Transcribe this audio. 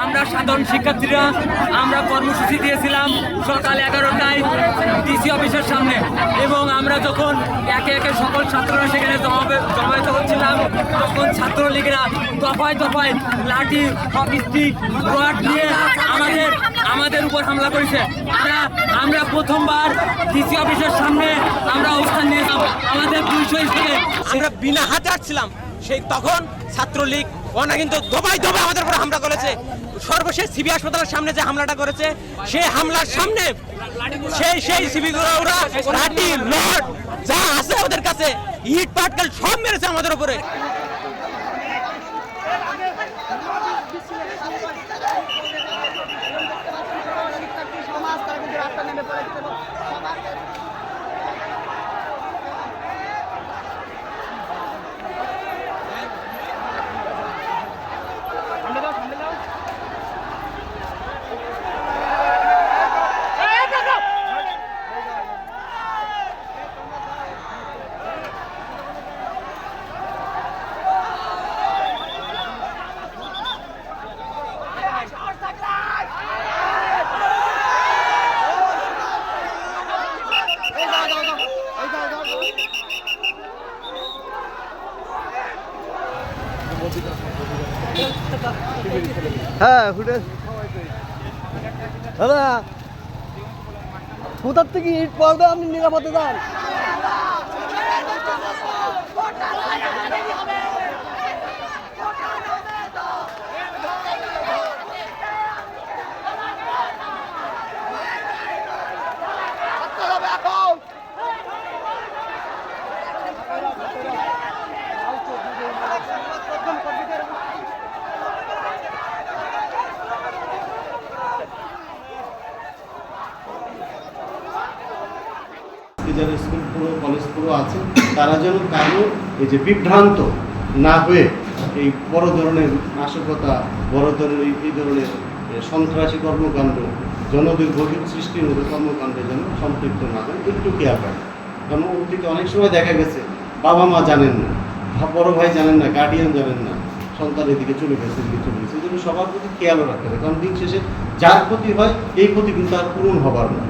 আমরা সাধারণ শিক্ষার্থীরা আমরা কর্মসূচি দিয়েছিলাম সকাল 11টায় ডিসি অফিসের সামনে, এবং আমরা যখন একে একে সকল ছাত্ররা সেখানে জমায়েত হচ্ছিলাম তখন ছাত্রলীগরা দফায় দফায় লাঠি, হকি স্টিক, রড নিয়ে আমাদের উপর হামলা করেছে। আমরা প্রথমবার ডিসি অফিসের সামনে আমরা অবস্থান নিয়েছিলাম আমাদের 200 স্টুডেন্ট। আমরা বিনা হাতে আসছিলাম, সেই তখন ছাত্রলীগ ওনা কিন্তু দফায় দফায় আমাদের উপর হামলা করেছে। সর্বশেষ সিবি হাসপাতালের সামনে যে হামলাটা করেছে, সেই হামলার সামনে সেই সিবিগুলো ওরা লাঠি, রড যা আছে ওদের কাছে, ইট পাটকেল সব মেরেছে আমাদের উপরে। হ্যাঁ ফুটেজ দাদা কোথার থেকে ইট পড়বে, আপনি নিরাপদে যান। যারা স্কুল পুরো কলেজ পুরো আছে তারা যেন কারো এই যে বিভ্রান্ত না হয়ে এই বড় ধরনের নাশকতা, বড় ধরনের এই ধরনের সন্ত্রাসী কর্মকাণ্ড, জনদুর্ভোগের সৃষ্টির মতো কর্মকাণ্ডে যেন সম্পৃক্ত না হয়, একটু খেয়াল রাখে। কারণ অতীতে অনেক সময় দেখা গেছে বাবা মা জানেন না, বড় ভাই জানেন না, গার্ডিয়ান জানেন না, সন্তান এদিকে চলে গেছে এই জন্য সবার প্রতি খেয়ালও রাখতে হবে। কারণ দিন শেষে যার ক্ষতি হয় এই ক্ষতি কিন্তু আর পূরণ হবার না।